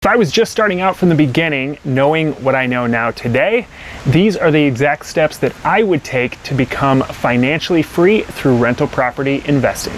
If I was just starting out from the beginning, knowing what I know now today, these are the exact steps that I would take to become financially free through rental property investing.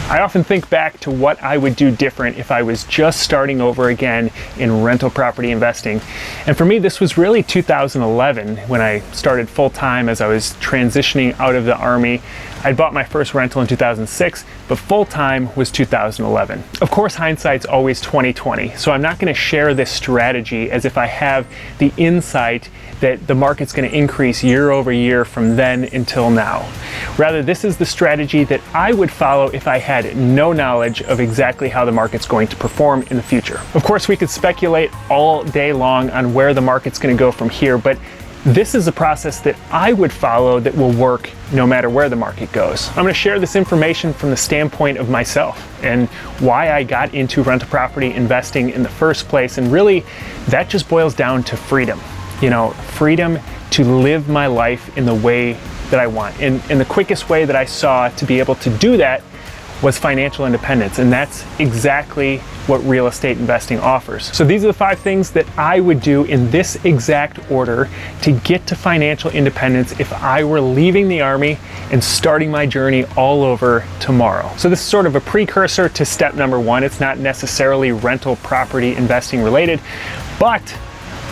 I often think back to what I would do different if I was just starting over again in rental property investing. And for me, this was really 2011 when I started full-time as I was transitioning out of the Army. I bought my first rental in 2006, but full-time was 2011. Of course, hindsight's always 20/20, so I'm not going to share this strategy as if I have the insight that the market's going to increase year over year from then until now. Rather, this is the strategy that I would follow if I had no knowledge of exactly how the market's going to perform in the future. Of course, we could speculate all day long on where the market's going to go from here, but this is a process that I would follow that will work no matter where the market goes. I'm going to share this information from the standpoint of myself and why I got into rental property investing in the first place, and really that just boils down to freedom. You know, freedom to live my life in the way that I want. And the quickest way that I saw to be able to do that was financial independence, and that's exactly what real estate investing offers. So these are the 5 things that I would do in this exact order to get to financial independence if I were leaving the Army and starting my journey all over tomorrow. So this is sort of a precursor to step number 1. It's not necessarily rental property investing related, but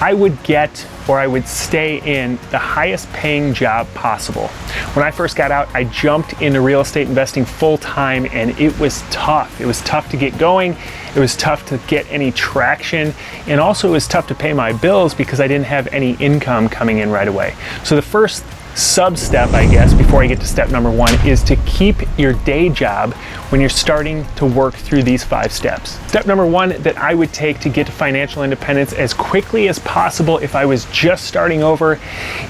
I would stay in the highest paying job possible. When I first got out, I jumped into real estate investing full time, and it was tough. It was tough to get going. It was tough to get any traction. And also it was tough to pay my bills because I didn't have any income coming in right away. So the first sub-step, I guess, before I get to step number 1 is to keep your day job when you're starting to work through these 5 steps. Step number 1 that I would take to get to financial independence as quickly as possible if I was just starting over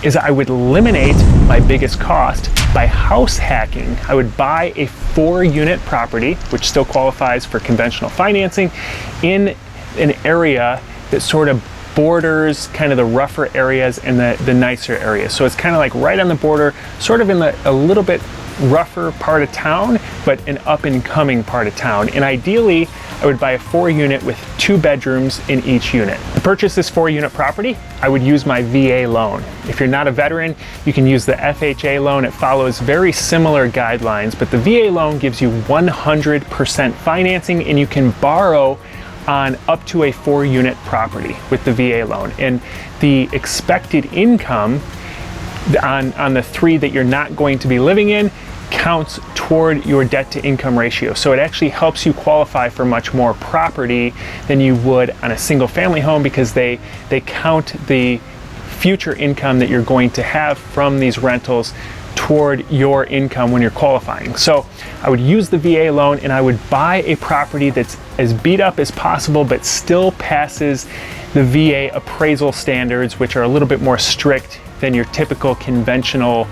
is I would eliminate my biggest cost by house hacking. I would buy a 4-unit property, which still qualifies for conventional financing, in an area that sort of borders kind of the rougher areas and the nicer areas. So it's kind of like right on the border, sort of in a little bit rougher part of town, but an up and coming part of town. And ideally, I would buy a 4-unit with 2 bedrooms in each unit. To purchase this 4-unit property, I would use my VA loan. If you're not a veteran, you can use the FHA loan. It follows very similar guidelines, but the VA loan gives you 100% financing, and you can borrow on up to a 4-unit property with the VA loan. And the expected income on the 3 that you're not going to be living in counts toward your debt to income ratio. So it actually helps you qualify for much more property than you would on a single family home, because they count the future income that you're going to have from these rentals toward your income when you're qualifying. So I would use the VA loan, and I would buy a property that's as beat up as possible but still passes the VA appraisal standards, which are a little bit more strict than your typical conventional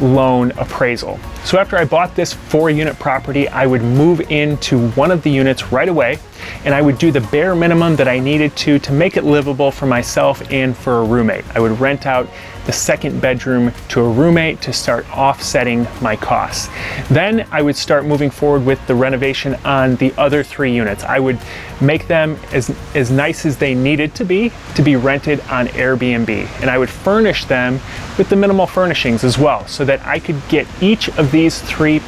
loan appraisal. So after I bought this 4-unit property, I would move into one of the units right away, and I would do the bare minimum that I needed to make it livable for myself and for a roommate. I would rent out the 2nd bedroom to a roommate to start offsetting my costs. Then I would start moving forward with the renovation on the other 3 units. I would make them as nice as they needed to be rented on Airbnb, and I would furnish them with the minimal furnishings as well, so that I could get each of these 3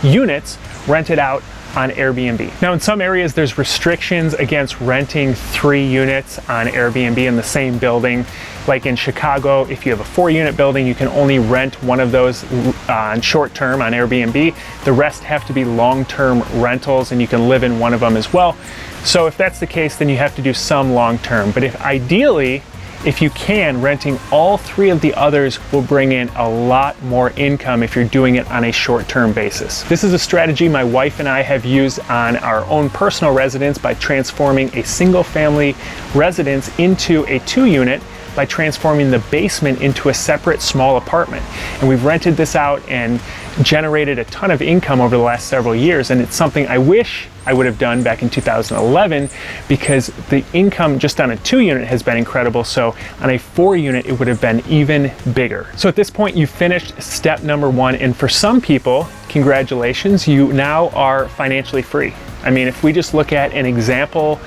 units rented out on Airbnb. Now, in some areas there's restrictions against renting 3 units on Airbnb in the same building. Like in Chicago, if you have a 4-unit building, you can only rent one of those on short term on Airbnb. The rest have to be long-term rentals, and you can live in one of them as well. So if that's the case, then you have to do some long-term. But ideally, if you can, renting all 3 of the others will bring in a lot more income if you're doing it on a short-term basis. This is a strategy my wife and I have used on our own personal residence by transforming a single-family residence into a 2-unit by transforming the basement into a separate small apartment. And we've rented this out and generated a ton of income over the last several years, and it's something I wish I would have done back in 2011, because the income just on a 2-unit has been incredible, so on a 4-unit it would have been even bigger. So at this point you've finished step number 1, and for some people, congratulations, you now are financially free. I mean, if we just look at an example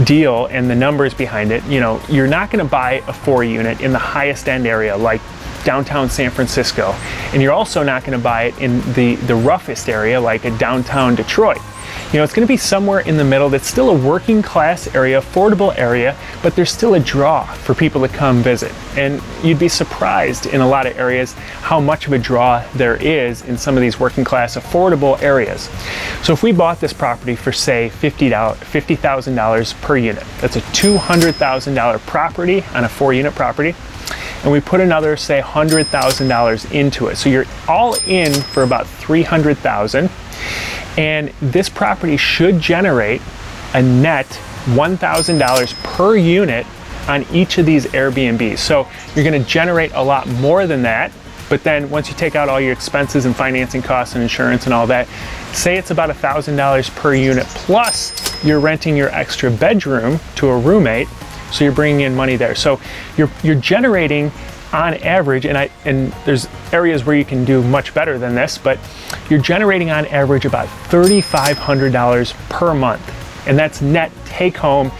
deal and the numbers behind it, you know, you're not going to buy a 4-unit in the highest end area like downtown San Francisco, and you're also not going to buy it in the roughest area like a downtown Detroit. You know, it's going to be somewhere in the middle that's still a working class area, affordable area, but there's still a draw for people to come visit. And you'd be surprised in a lot of areas how much of a draw there is in some of these working class affordable areas. So if we bought this property for, say, $50,000 per unit, that's a $200,000 property on a 4-unit property, and we put another, say, $100,000 into it. So you're all in for about $300,000. And this property should generate a net $1,000 per unit on each of these Airbnbs. So you're going to generate a lot more than that, but then once you take out all your expenses and financing costs and insurance and all that, say it's about $1,000 per unit, plus you're renting your extra bedroom to a roommate, so you're bringing in money there. So you're generating on average, and there's areas where you can do much better than this, but you're generating on average about $3,500 per month, and that's net take home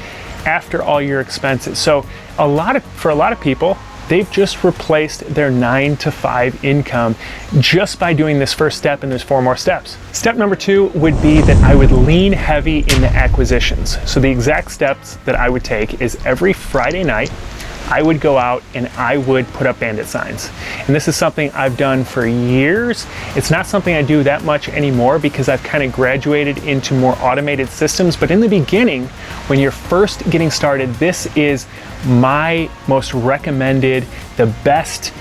after all your expenses. So for a lot of people, they've just replaced their 9-to-5 income just by doing this first step, and there's 4 more steps. Step number 2 would be that I would lean heavy into acquisitions. So the exact steps that I would take is every Friday night, I would go out and I would put up bandit signs. And this is something I've done for years. It's not something I do that much anymore because I've kind of graduated into more automated systems. But in the beginning, when you're first getting started, this is my most recommended, the best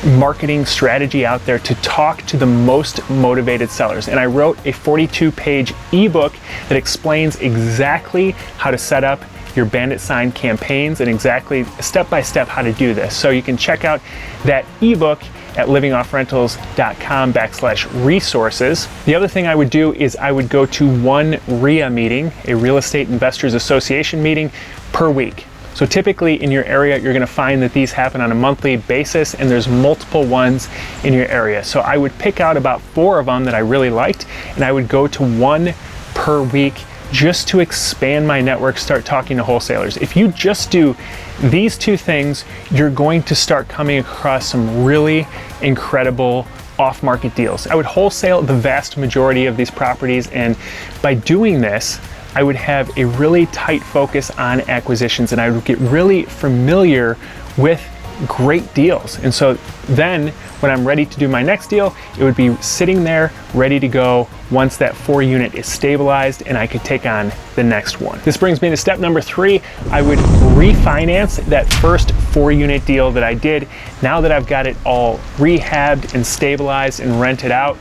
marketing strategy out there to talk to the most motivated sellers. And I wrote a 42-page ebook that explains exactly how to set up your bandit sign campaigns and exactly step-by-step how to do this. So you can check out that ebook at livingoffrentals.com/resources. The other thing I would do is I would go to one RIA meeting, a Real Estate Investors Association meeting, per week. So typically in your area, you're going to find that these happen on a monthly basis, and there's multiple ones in your area. So I would pick out about 4 of them that I really liked, and I would go to one per week just to expand my network, start talking to wholesalers. If you just do these 2 things, you're going to start coming across some really incredible off-market deals. I would wholesale the vast majority of these properties, and by doing this, I would have a really tight focus on acquisitions, and I would get really familiar with great deals. And so then when I'm ready to do my next deal, it would be sitting there ready to go once that 4-unit is stabilized and I could take on the next one. This brings me to step number 3. I would refinance that first 4-unit deal that I did. Now that I've got it all rehabbed and stabilized and rented out,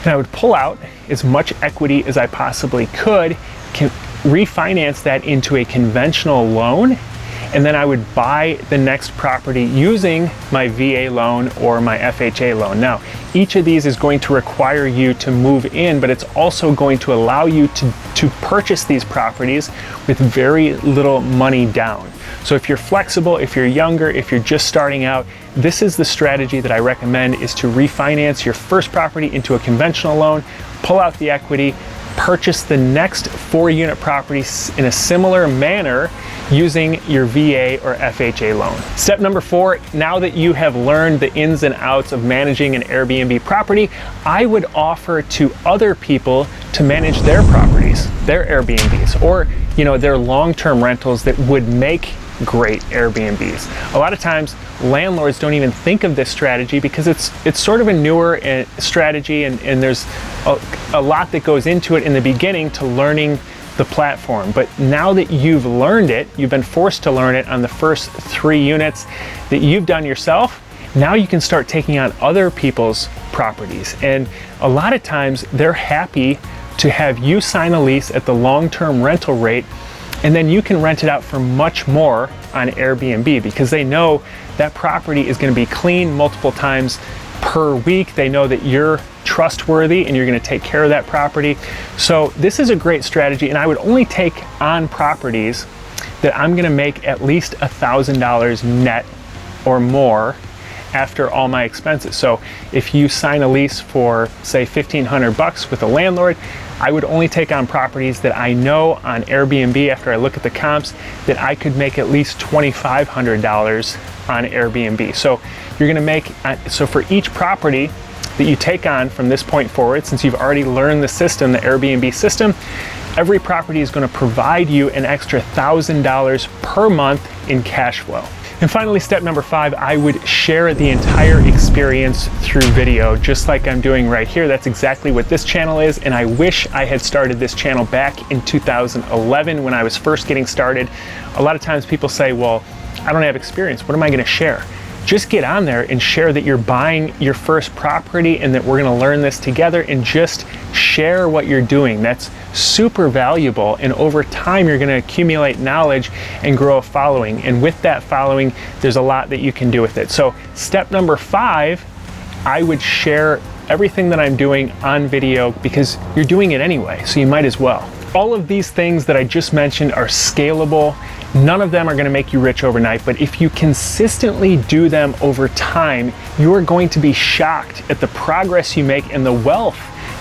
and I would pull out as much equity as I possibly could, refinance that into a conventional loan, and then I would buy the next property using my VA loan or my FHA loan. Now, each of these is going to require you to move in, but it's also going to allow you to purchase these properties with very little money down. So if you're flexible, if you're younger, if you're just starting out, this is the strategy that I recommend, is to refinance your first property into a conventional loan, pull out the equity, purchase the next 4-unit property in a similar manner using your VA or FHA loan. Step number 4, now that you have learned the ins and outs of managing an Airbnb property, I would offer to other people to manage their properties, their Airbnbs, or their long-term rentals that would make great Airbnbs. A lot of times landlords don't even think of this strategy because it's sort of a newer strategy, and there's a lot that goes into it in the beginning to learning the platform. But now that you've learned it, you've been forced to learn it on the first 3 units that you've done yourself, now you can start taking on other people's properties. And a lot of times they're happy to have you sign a lease at the long-term rental rate, and then you can rent it out for much more on Airbnb because they know that property is going to be clean multiple times per week. They know that you're trustworthy and you're going to take care of that property. So this is a great strategy, and I would only take on properties that I'm going to make at least $1,000 net or more after all my expenses. So if you sign a lease for say $1,500 with a landlord, I would only take on properties that I know on Airbnb, after I look at the comps, that I could make at least $2,500 on Airbnb. So you're going to make, so for each property that you take on from this point forward, since you've already learned the system, the Airbnb system, every property is going to provide you an extra $1,000 per month in cash flow. And finally, step number 5, I would share the entire experience through video, just like I'm doing right here. That's exactly what this channel is, and I wish I had started this channel back in 2011 when I was first getting started. A lot of times people say, well, I don't have experience, what am I going to share? Just get on there and share that you're buying your first property and that we're going to learn this together, and just share what you're doing. That's super valuable, and over time you're going to accumulate knowledge and grow a following, and with that following there's a lot that you can do with it. So step number 5, I would share everything that I'm doing on video because you're doing it anyway, so you might as well. All of these things that I just mentioned are scalable. None of them are going to make you rich overnight, but if you consistently do them over time, you are going to be shocked at the progress you make and the wealth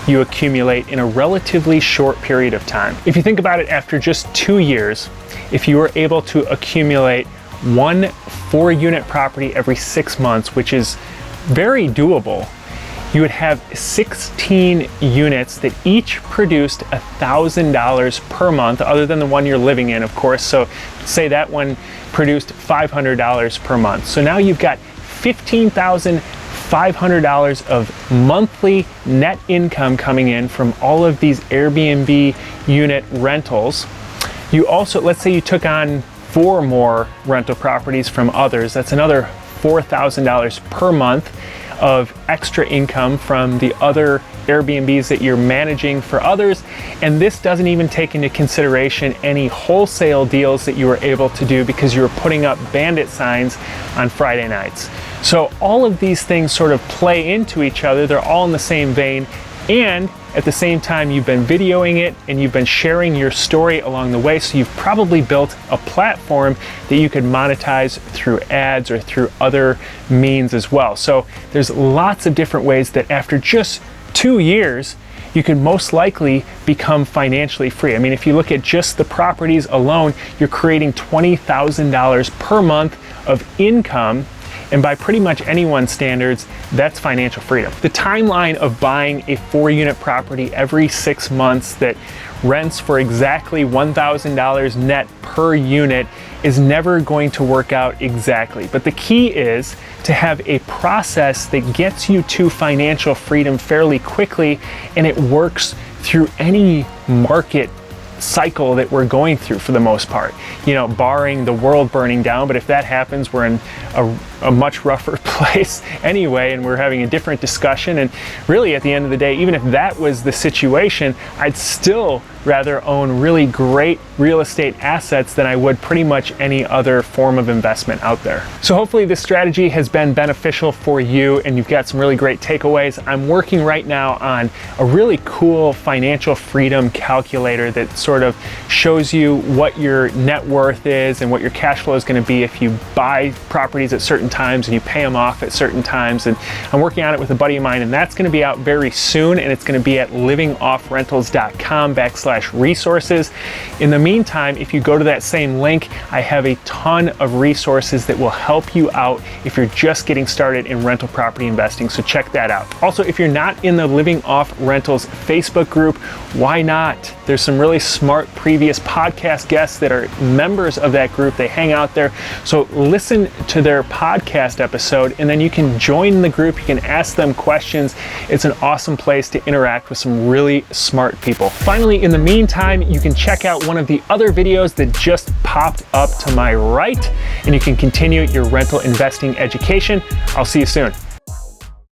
you accumulate in a relatively short period of time. If you think about it, after just 2 years, if you were able to accumulate 1 4-unit property every 6 months, which is very doable, you would have 16 units that each produced $1,000 per month, other than the one you're living in, of course. So say that one produced $500 per month. So now you've got $15,500 of monthly net income coming in from all of these Airbnb unit rentals. You also, let's say you took on 4 more rental properties from others. That's another $4,000 per month of extra income from the other Airbnbs that you're managing for others. And this doesn't even take into consideration any wholesale deals that you were able to do because you were putting up bandit signs on Friday nights. So all of these things sort of play into each other. They're all in the same vein, and at the same time you've been videoing it and you've been sharing your story along the way, so you've probably built a platform that you could monetize through ads or through other means as well. So there's lots of different ways that after just 2 years you could most likely become financially free. I mean, if you look at just the properties alone, you're creating $20,000 per month of income. And by pretty much anyone's standards, that's financial freedom. The timeline of buying a 4-unit property every 6 months that rents for exactly $1,000 net per unit is never going to work out exactly. But the key is to have a process that gets you to financial freedom fairly quickly, and it works through any market cycle that we're going through for the most part, you know, barring the world burning down. But if that happens, we're in a much rougher place anyway, and we're having a different discussion. And really, at the end of the day, even if that was the situation, I'd still rather own really great real estate assets than I would pretty much any other form of investment out there. So hopefully this strategy has been beneficial for you and you've got some really great takeaways. I'm working right now on a really cool financial freedom calculator that sort of shows you what your net worth is and what your cash flow is going to be if you buy properties at certain times and you pay them off at certain times. And I'm working on it with a buddy of mine, and that's going to be out very soon, and it's going to be at livingoffrentals.com/resources. In the meantime, if you go to that same link, I have a ton of resources that will help you out if you're just getting started in rental property investing, so check that out. Also, if you're not in the Living Off Rentals Facebook group, why not? There's some really smart previous podcast guests that are members of that group. They hang out there, so listen to their podcast episode and then you can join the group. You can ask them questions. It's an awesome place to interact with some really smart people. Finally, in the meantime, you can check out one of the other videos that just popped up to my right, and you can continue your rental investing education. I'll see you soon.